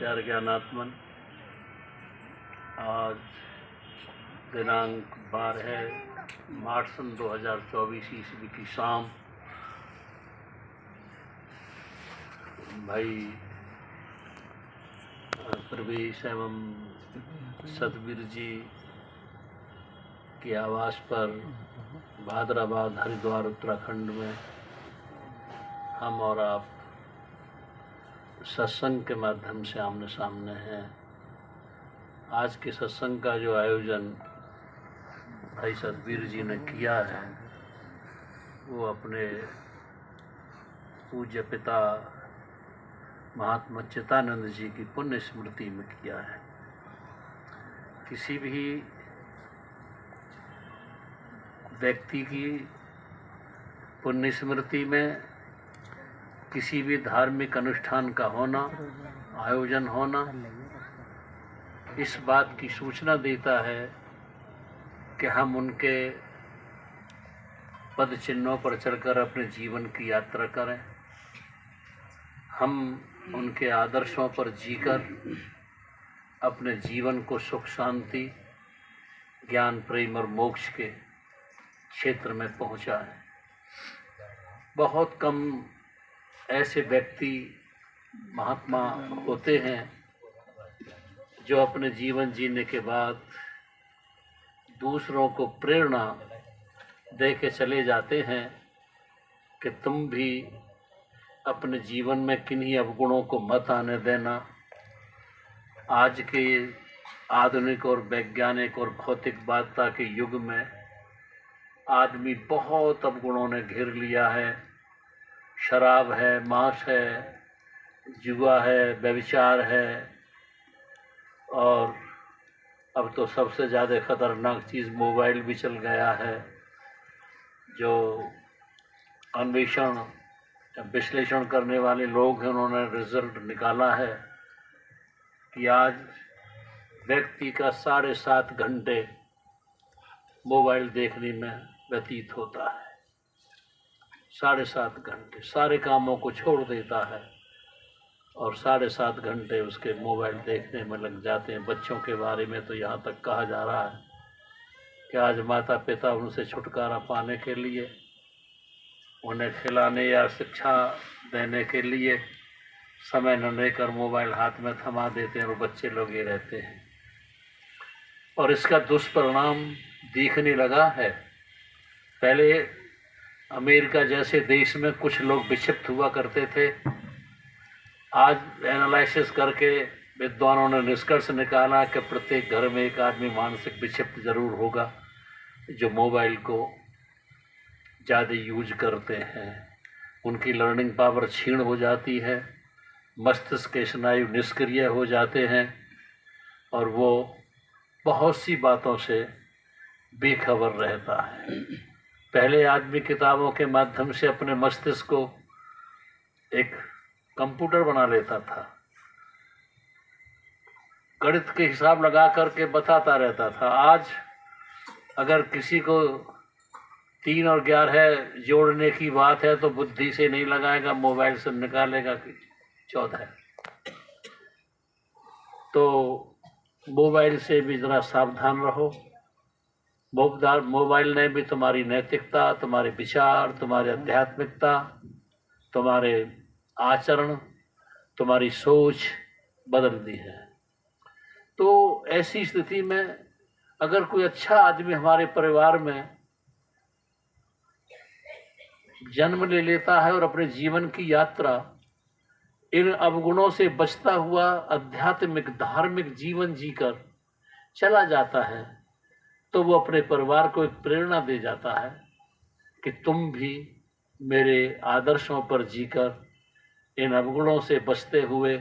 प्यारे ज्ञानात्मन, आज दिनांक 12 मार्च सन 2024 ईस्वी की शाम भाई प्रवेश एवं सतबीर जी के आवास पर भादराबाद हरिद्वार उत्तराखंड में हम और आप सत्संग के माध्यम से आमने सामने हैं। आज के सत्संग का जो आयोजन भाई सतबीर जी ने किया है वो अपने पूज्य पिता महात्मा चितानंद जी की पुण्य स्मृति में किया है। किसी भी व्यक्ति की पुण्य स्मृति में किसी भी धार्मिक अनुष्ठान का होना, आयोजन होना, इस बात की सूचना देता है कि हम उनके पद चिन्हों पर चलकर अपने जीवन की यात्रा करें, हम उनके आदर्शों पर जीकर अपने जीवन को सुख शांति, ज्ञान, प्रेम और मोक्ष के क्षेत्र में पहुंचाएं। बहुत कम ऐसे व्यक्ति महात्मा होते हैं जो अपने जीवन जीने के बाद दूसरों को प्रेरणा दे के चले जाते हैं कि तुम भी अपने जीवन में किन्हीं अवगुणों को मत आने देना। आज के आधुनिक और वैज्ञानिक और भौतिकवादता के युग में आदमी बहुत अवगुणों ने घेर लिया है। शराब है, मांस है, जुआ है, व्यभिचार है और अब तो सबसे ज़्यादा खतरनाक चीज़ मोबाइल भी चल गया है। जो अन्वेषण विश्लेषण करने वाले लोग हैं उन्होंने रिजल्ट निकाला है कि आज व्यक्ति का 7.5 घंटे मोबाइल देखने में व्यतीत होता है। 7.5 घंटे सारे कामों को छोड़ देता है और 7.5 घंटे उसके मोबाइल देखने में लग जाते हैं। बच्चों के बारे में तो यहाँ तक कहा जा रहा है कि आज माता पिता उनसे छुटकारा पाने के लिए, उन्हें खिलाने या शिक्षा देने के लिए समय न लेकर मोबाइल हाथ में थमा देते हैं और बच्चे लोग ये रहते हैं। और इसका दुष्परिणाम दिखने लगा है। पहले अमेरिका जैसे देश में कुछ लोग विक्षिप्त हुआ करते थे। आज एनालिसिस करके विद्वानों ने निष्कर्ष निकाला कि प्रत्येक घर में एक आदमी मानसिक विक्षिप्त जरूर होगा जो मोबाइल को ज़्यादा यूज करते हैं। उनकी लर्निंग पावर क्षीण हो जाती है, मस्तिष्क के स्नायु निष्क्रिय हो जाते हैं और वो बहुत सी बातों से बेखबर रहता है। पहले आदमी किताबों के माध्यम से अपने मस्तिष्क को एक कंप्यूटर बना लेता था, गणित के हिसाब लगा करके बताता रहता था। आज अगर किसी को 3 और 11 जोड़ने की बात है तो बुद्धि से नहीं लगाएगा, मोबाइल से निकालेगा कि 14। तो मोबाइल से भी ज़रा सावधान रहो। मोबाइल ने भी तुम्हारी नैतिकता, तुम्हारे विचार, तुम्हारी आध्यात्मिकता, तुम्हारे आचरण, तुम्हारी सोच बदल दी है। तो ऐसी स्थिति में अगर कोई अच्छा आदमी हमारे परिवार में जन्म ले लेता है और अपने जीवन की यात्रा इन अवगुणों से बचता हुआ आध्यात्मिक धार्मिक जीवन जीकर चला जाता है तो वो अपने परिवार को एक प्रेरणा दे जाता है कि तुम भी मेरे आदर्शों पर जीकर इन अवगुणों से बचते हुए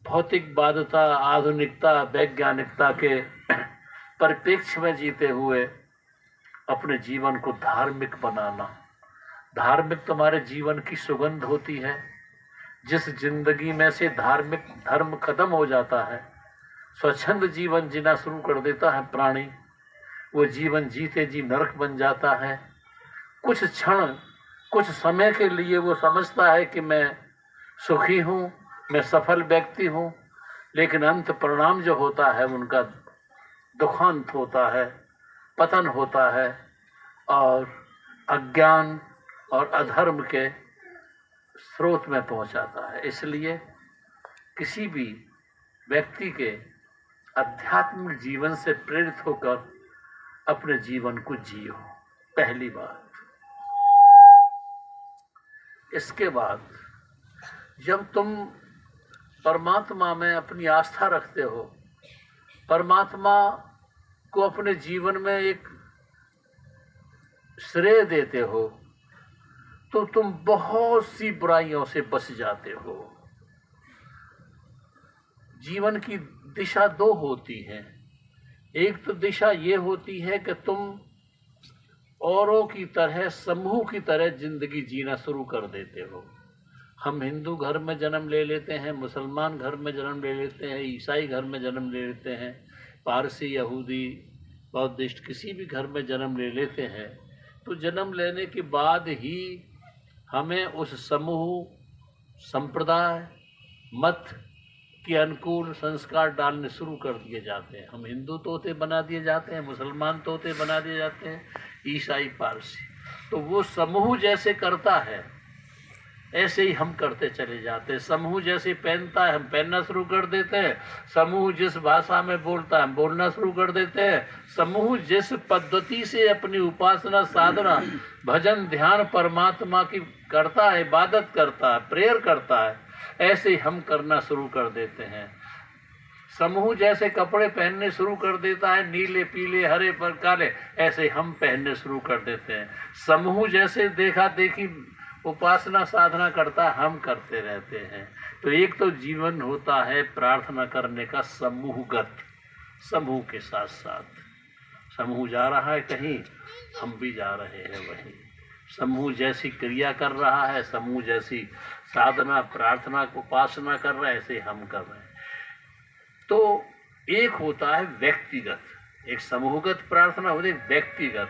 भौतिकवादता, आधुनिकता, वैज्ञानिकता के परिप्रेक्ष्य में जीते हुए अपने जीवन को धार्मिक बनाना। धार्मिक तुम्हारे जीवन की सुगंध होती है। जिस जिंदगी में से धार्मिक धर्म खत्म हो जाता है, स्वच्छंद जीवन जीना शुरू कर देता है प्राणी, वो जीवन जीते जी नरक बन जाता है। कुछ क्षण, कुछ समय के लिए वो समझता है कि मैं सुखी हूँ, मैं सफल व्यक्ति हूँ, लेकिन अंत परिणाम जो होता है उनका दुखांत होता है, पतन होता है और अज्ञान और अधर्म के स्रोत में पहुंचाता है। इसलिए किसी भी व्यक्ति के आध्यात्मिक जीवन से प्रेरित होकर अपने जीवन को जियो, पहली बात। इसके बाद जब तुम परमात्मा में अपनी आस्था रखते हो, परमात्मा को अपने जीवन में एक श्रेय देते हो, तो तुम बहुत सी बुराइयों से बच जाते हो। जीवन की दिशा दो होती है। एक तो दिशा ये होती है कि तुम औरों की तरह, समूह की तरह जिंदगी जीना शुरू कर देते हो। हम हिंदू घर में जन्म ले लेते हैं, मुसलमान घर में जन्म ले लेते हैं, ईसाई घर में जन्म ले लेते हैं, पारसी, यहूदी, बौद्धिस्ट किसी भी घर में जन्म ले लेते हैं। तो जन्म लेने के बाद ही हमें उस समूह, संप्रदाय, मत के अनुकूल संस्कार डालने शुरू कर दिए जाते हैं। हम हिंदू तोते बना दिए जाते हैं, मुसलमान तोते बना दिए जाते हैं, ईसाई, पारसी। तो वो समूह जैसे करता है ऐसे ही हम करते चले जाते हैं। समूह जैसे पहनता है हम पहनना शुरू कर देते हैं। समूह जिस भाषा में बोलता है हम बोलना शुरू कर देते हैं। समूह जिस पद्धति से अपनी उपासना, साधना, भजन, ध्यान परमात्मा की करता है, इबादत करता है, प्रेयर करता है, ऐसे ही हम करना शुरू कर देते हैं। समूह जैसे कपड़े पहनने शुरू कर देता है, नीले, पीले, हरे पर काले, ऐसे हम पहनने शुरू कर देते हैं। समूह जैसे देखा देखी उपासना, साधना करता है, हम करते रहते हैं। तो एक तो जीवन होता है प्रार्थना करने का समूहगत, समूह के साथ साथ। समूह जा रहा है कहीं, हम भी जा रहे हैं वहीं। समूह जैसी क्रिया कर रहा है, समूह जैसी साधना, प्रार्थना, उपासना कर रहा है, ऐसे हम कर रहे हैं। तो एक होता है व्यक्तिगत, एक समूहगत प्रार्थना होती है व्यक्तिगत।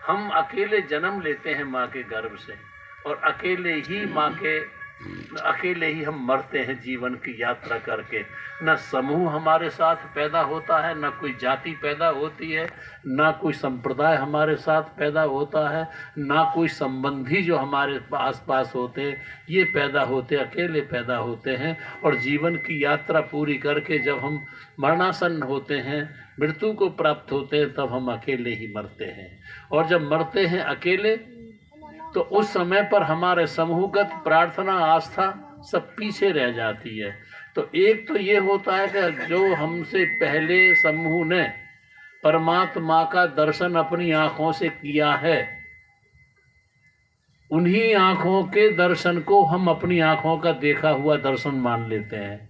हम अकेले जन्म लेते हैं माँ के गर्भ से, और अकेले ही हम मरते हैं जीवन की यात्रा करके। न समूह हमारे साथ पैदा होता है, न कोई जाति पैदा होती है, न कोई संप्रदाय हमारे साथ पैदा होता है, न कोई संबंधी जो हमारे आसपास होते हैं ये पैदा होते, अकेले पैदा होते हैं। और जीवन की यात्रा पूरी करके जब हम मरणासन्न होते हैं, मृत्यु को प्राप्त होते हैं, तब हम अकेले ही मरते हैं। और जब मरते हैं अकेले, तो उस समय पर हमारे समूहगत प्रार्थना, आस्था सब पीछे रह जाती है। तो एक तो ये होता है कि जो हमसे पहले समूह ने परमात्मा का दर्शन अपनी आंखों से किया है, उन्हीं आंखों के दर्शन को हम अपनी आंखों का देखा हुआ दर्शन मान लेते हैं।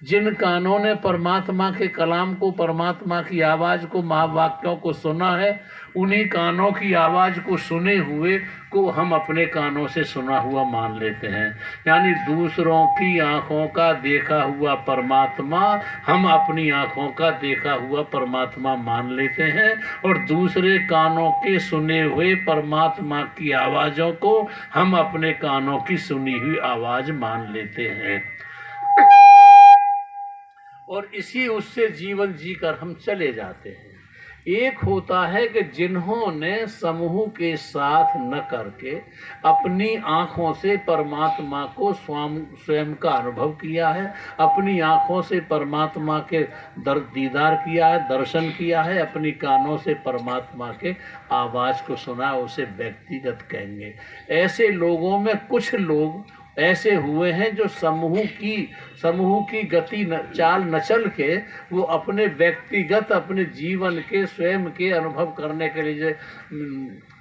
जिन कानों ने परमात्मा के कलाम को, परमात्मा की आवाज़ को, महावाक्यों को सुना है, उन्हीं कानों की आवाज़ को सुने हुए को हम अपने कानों से सुना हुआ मान लेते हैं। यानी दूसरों की आंखों का देखा हुआ परमात्मा हम अपनी आंखों का देखा हुआ परमात्मा मान लेते हैं, और दूसरे कानों के सुने हुए परमात्मा की आवाज़ों को हम अपने कानों की सुनी हुई आवाज़ मान लेते हैं। और इसी उससे जीवन जीकर हम चले जाते हैं। एक होता है कि जिन्होंने समूह के साथ न करके अपनी आँखों से परमात्मा को स्वयं का अनुभव किया है, अपनी आँखों से परमात्मा के दीदार किया है, दर्शन किया है, अपनी कानों से परमात्मा के आवाज़ को सुना, उसे व्यक्तिगत कहेंगे। ऐसे लोगों में कुछ लोग ऐसे हुए हैं जो समूह की गति चाल न चल के वो अपने व्यक्तिगत, अपने जीवन के स्वयं के अनुभव करने के लिए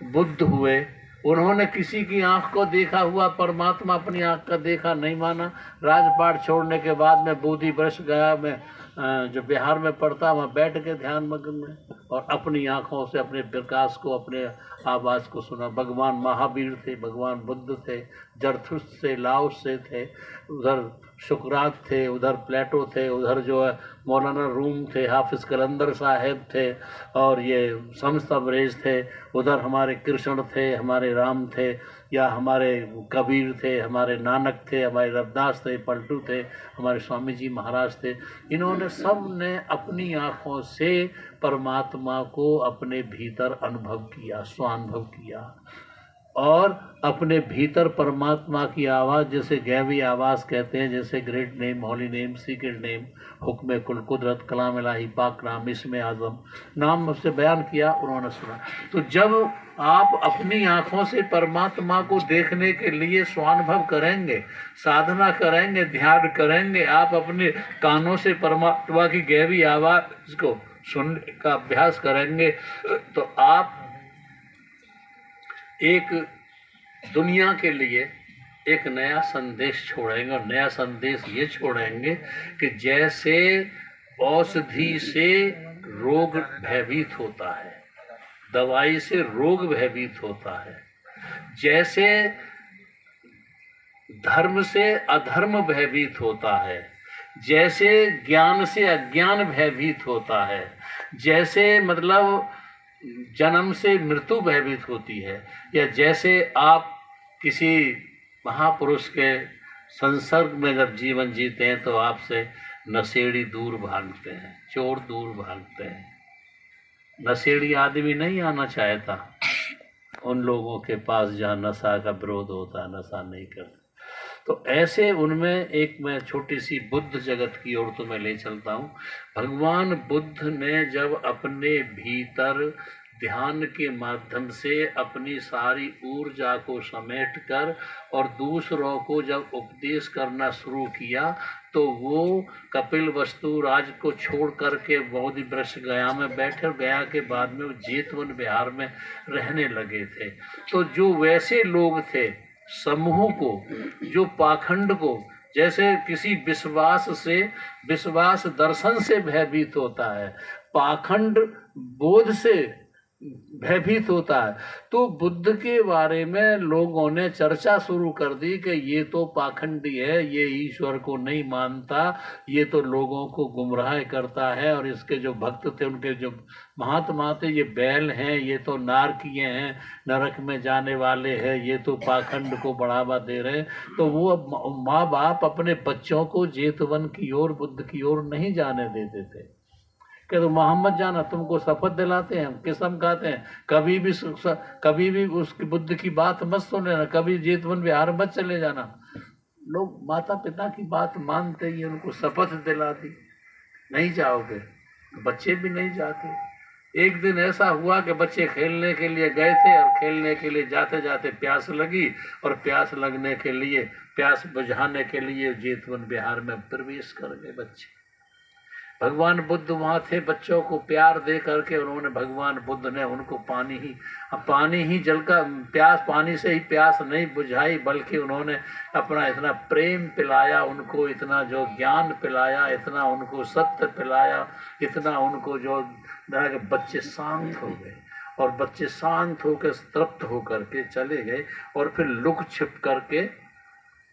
बुद्ध हुए। उन्होंने किसी की आंख को देखा हुआ परमात्मा अपनी आंख का देखा नहीं माना। राजपाट छोड़ने के बाद में बोधि वृक्ष गया, मैं जो बिहार में पड़ता, वहाँ बैठ के ध्यान मग्न में और अपनी आँखों से अपने प्रकाश को, अपने आवाज़ को सुना। भगवान महावीर थे, भगवान बुद्ध थे, जरथुस्त्र से, लाओस से थे, उधर सुकरात थे, उधर प्लेटो थे, उधर जो है मौलाना रूम थे, हाफिज कलंदर साहब थे, और ये शम्स तबरेज़ थे, उधर हमारे कृष्ण थे, हमारे राम थे, या हमारे कबीर थे, हमारे नानक थे, हमारे रविदास थे, पलटू थे, हमारे स्वामी जी महाराज थे। इन्होंने सब ने अपनी आँखों से परमात्मा को अपने भीतर अनुभव किया, स्वानुभव किया, और अपने भीतर परमात्मा की आवाज़, जैसे गैवी आवाज़ कहते हैं, जैसे ग्रेट नेम, हॉली नेम, सीक्रेट नेम, हुक्म कुल कुदरत, कलाम इलाही, पाक नाम, इसमें आज़म नाम उससे बयान किया, उन्होंने सुना। तो जब आप अपनी आँखों से परमात्मा को देखने के लिए स्वानुभव करेंगे, साधना करेंगे, ध्यान करेंगे, आप अपने कानों से परमात्मा की गहरी आवाज़ को सुनने का अभ्यास करेंगे, तो आप एक दुनिया के लिए एक नया संदेश छोड़ेंगे। और नया संदेश ये छोड़ेंगे कि जैसे औषधि से रोग भयभीत होता है, दवाई से रोग भयभीत होता है, जैसे धर्म से अधर्म भयभीत होता है, जैसे ज्ञान से अज्ञान भयभीत होता है, जैसे मतलब जन्म से मृत्यु भयभीत होती है, या जैसे आप किसी महापुरुष के संसर्ग में जब जीवन जीते हैं तो आपसे नशेड़ी दूर भागते हैं, चोर दूर भागते हैं। नशेड़ी आदमी नहीं आना चाहता उन लोगों के पास जहाँ नशा का विरोध होता है, नशा नहीं करते। तो ऐसे उनमें एक मैं छोटी सी बुद्ध जगत की ओर तो मैं ले चलता हूँ। भगवान बुद्ध ने जब अपने भीतर ध्यान के माध्यम से अपनी सारी ऊर्जा को समेट कर और दूसरों को जब उपदेश करना शुरू किया, तो वो कपिल वस्तु राज को छोड़ करके बोधि वृक्ष गया में बैठे, और गया के बाद में वो जेतवन बिहार में रहने लगे थे। तो जो वैसे लोग थे, समूह को, जो पाखंड को, जैसे किसी विश्वास दर्शन से भयभीत होता है, पाखंड बोध से भयभीत होता है, तो बुद्ध के बारे में लोगों ने चर्चा शुरू कर दी कि ये तो पाखंडी है, ये ईश्वर को नहीं मानता, ये तो लोगों को गुमराह करता है, और इसके जो भक्त थे, उनके जो महात्मा थे, ये बैल हैं, ये तो नारकीय हैं, नरक में जाने वाले हैं, ये तो पाखंड को बढ़ावा दे रहे हैं। तो वो अब माँ बाप अपने बच्चों को जेतवन की ओर, बुद्ध की ओर नहीं जाने देते थे कि तो मोहम्मद जाना, तुमको शपथ दिलाते हैं, किस्म खाते हैं, कभी भी उस बुद्ध की बात मत सुन लेना, कभी जेतवन विहार मत चले जाना। लोग माता पिता की बात मानते ही उनको शपथ दिला दी, नहीं जाओगे, बच्चे भी नहीं जाते। एक दिन ऐसा हुआ कि बच्चे खेलने के लिए गए थे, और खेलने के लिए जाते जाते प्यास लगी, और प्यास लगने के लिए, प्यास बुझाने के लिए जेतवन विहार में प्रवेश कर गए बच्चे। भगवान बुद्ध वहाँ थे, बच्चों को प्यार दे करके उन्होंने, भगवान बुद्ध ने उनको पानी ही जल का प्यास, पानी से ही प्यास नहीं बुझाई, बल्कि उन्होंने अपना इतना प्रेम पिलाया उनको, इतना जो ज्ञान पिलाया, इतना उनको सत्य पिलाया, इतना उनको जो के बच्चे शांत हो गए। और बच्चे शांत होकर तृप्त होकर के चले गए, और फिर लुक छिप करके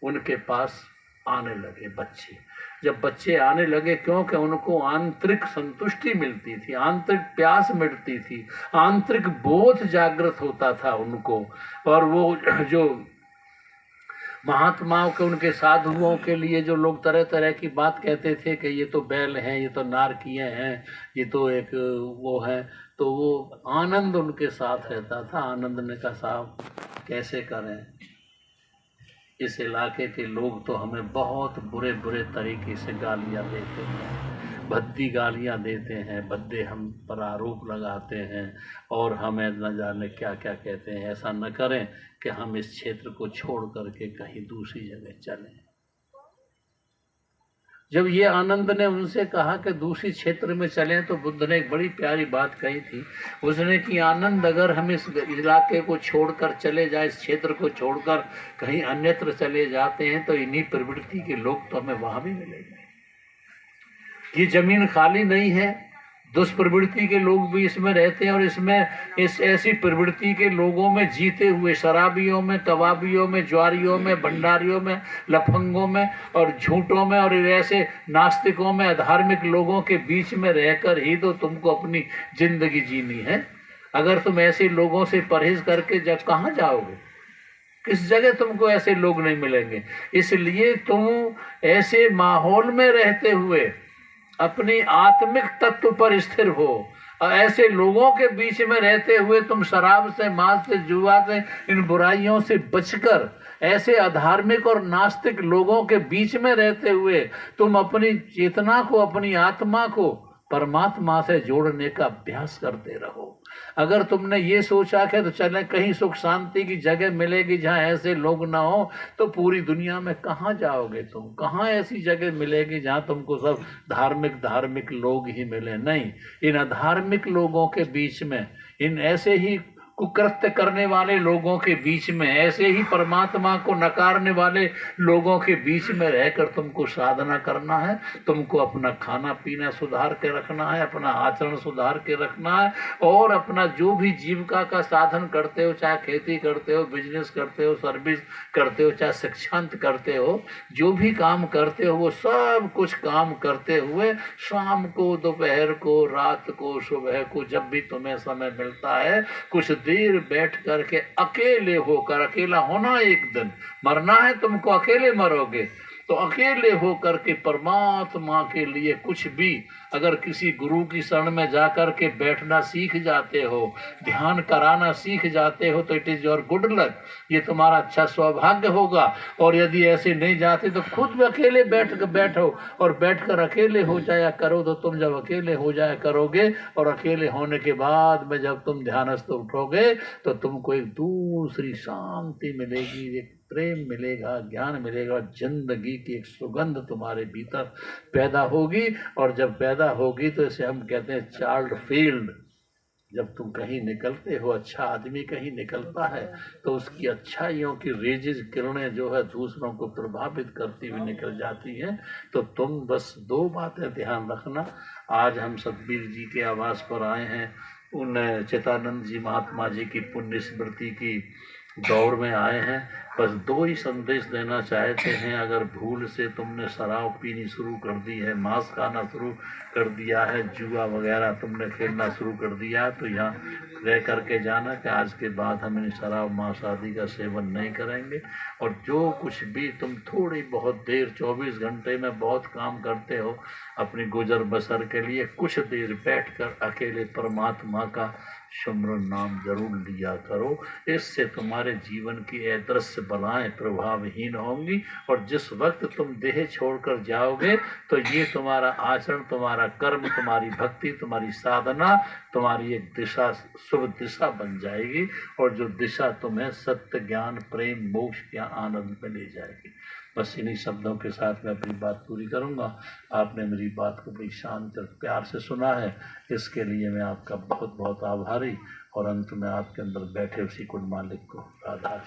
उनके पास आने लगे बच्चे। जब बच्चे आने लगे, क्योंकि उनको आंतरिक संतुष्टि मिलती थी, आंतरिक प्यास मिटती थी, आंतरिक बोध जागृत होता था उनको। और वो जो महात्माओं के, उनके साधुओं के लिए जो लोग तरह तरह की बात कहते थे कि ये तो बैल हैं, ये तो नारकीय हैं, ये तो एक वो है, तो वो आनंद उनके साथ रहता था। आनंद ने कहा साहब कैसे करें, इस इलाके के लोग तो हमें बहुत बुरे बुरे तरीके से गालियाँ देते हैं, भद्दी गालियाँ देते हैं, भद्दे हम पर आरोप लगाते हैं, और हमें न जाने क्या क्या कहते हैं। ऐसा न करें कि हम इस क्षेत्र को छोड़ करके कहीं दूसरी जगह चलें। जब ये आनंद ने उनसे कहा कि दूसरी क्षेत्र में चलें, तो बुद्ध ने एक बड़ी प्यारी बात कही थी। उसने कि आनंद, अगर हम इस इलाके को छोड़कर चले जाए, इस क्षेत्र को छोड़कर कहीं अन्यत्र चले जाते हैं, तो इन्हीं प्रवृत्ति के लोग तो हमें वहां भी मिलेंगे। ये जमीन खाली नहीं है, दुष्प्रवृत्ति के लोग भी इसमें रहते हैं, और इसमें इस ऐसी प्रवृत्ति के लोगों में जीते हुए शराबियों में, कबाबियों में, ज्वारियों में, भंडारियों में, लफंगों में और झूठों में और ऐसे नास्तिकों में, अधार्मिक लोगों के बीच में रहकर ही तो तुमको अपनी जिंदगी जीनी है। अगर तुम ऐसे लोगों से परहेज करके जब कहाँ जाओगे, किस जगह तुमको ऐसे लोग नहीं मिलेंगे। इसलिए तुम ऐसे माहौल में रहते हुए अपनी आत्मिक तत्व पर स्थिर हो, और ऐसे लोगों के बीच में रहते हुए तुम शराब से, मांस से, जुआ से, इन बुराइयों से बचकर ऐसे अधार्मिक और नास्तिक लोगों के बीच में रहते हुए तुम अपनी चेतना को, अपनी आत्मा को परमात्मा से जोड़ने का अभ्यास करते रहो। अगर तुमने ये सोचा कि तो चले कहीं सुख शांति की जगह मिलेगी जहाँ ऐसे लोग ना हो, तो पूरी दुनिया में कहाँ जाओगे तुम? कहाँ ऐसी जगह मिलेगी जहाँ तुमको सब धार्मिक लोग ही मिले? नहीं, इन अधार्मिक लोगों के बीच में, इन ऐसे ही कुकृत्य करने वाले लोगों के बीच में, ऐसे ही परमात्मा को नकारने वाले लोगों के बीच में रहकर तुमको साधना करना है। तुमको अपना खाना पीना सुधार के रखना है, अपना आचरण सुधार के रखना है, और अपना जो भी जीविका का साधन करते हो, चाहे खेती करते हो, बिजनेस करते हो, सर्विस करते हो, चाहे शिक्षांत करते हो, जो भी काम करते हो वो सब कुछ काम करते हुए शाम को, दोपहर को, रात को, सुबह को, जब भी तुम्हें समय मिलता है, कुछ देर बैठ करके अकेले होकर, अकेला होना, एक दिन मरना है तुमको, अकेले मरोगे, तो अकेले होकर के परमात्मा के लिए कुछ भी, अगर किसी गुरु की शरण में जाकर के बैठना सीख जाते हो, ध्यान कराना सीख जाते हो, तो it is your good luck, ये तुम्हारा अच्छा सौभाग्य होगा। और यदि ऐसे नहीं जाते तो खुद अकेले बैठो, और बैठकर अकेले हो जाया करो। तो तुम जब अकेले हो जाया करोगे, और अकेले होने के बाद में जब तुम ध्यानस्थ उठोगे, तो तुमको एक दूसरी शांति मिलेगी, एक प्रेम मिलेगा, ज्ञान मिलेगा, जिंदगी की एक सुगंध तुम्हारे भीतर पैदा होगी। और जब पैदा होगी तो इसे हम कहते हैं चाइल्ड फील्ड। जब तुम कहीं निकलते हो, अच्छा आदमी कहीं निकलता है, तो उसकी अच्छाइयों की रेजिज किरणें जो है दूसरों को प्रभावित करती हुई निकल जाती हैं। तो तुम बस दो बातें ध्यान रखना। आज हम सतबीर जी के आवास पर आए हैं, उन चितानंद जी महात्मा जी की पुण्य स्मृति की दौड़ में आए हैं। बस दो ही संदेश देना चाहते हैं। अगर भूल से तुमने शराब पीनी शुरू कर दी है, मांस खाना शुरू कर दिया है, जुआ वगैरह तुमने खेलना शुरू कर दिया है, तो यहाँ रह करके जाना कि आज के बाद हम इन शराब मांस आदि का सेवन नहीं करेंगे। और जो कुछ भी तुम थोड़ी बहुत देर, 24 घंटे में बहुत काम करते हो अपनी गुजर बसर के लिए, कुछ देर बैठकर अकेले परमात्मा का सिमरन नाम जरूर लिया करो। इससे तुम्हारे जीवन की अदृश्य बलाएं प्रभावहीन होंगी, और जिस वक्त तुम देह छोड़कर जाओगे तो ये तुम्हारा आचरण, तुम्हारा कर्म, तुम्हारी भक्ति, तुम्हारी साधना, तुम्हारी एक दिशा, शुभ दिशा बन जाएगी, और जो दिशा तुम्हें सत्य, ज्ञान, प्रेम, मोक्ष या आनंद में ले जाएगी। बस इन्हीं शब्दों के साथ मैं अपनी बात पूरी करूंगा। आपने मेरी बात को बड़ी शांत और प्यार से सुना है, इसके लिए मैं आपका बहुत बहुत आभारी। और अंत में आपके अंदर बैठे उसी कुल मालिक को आधार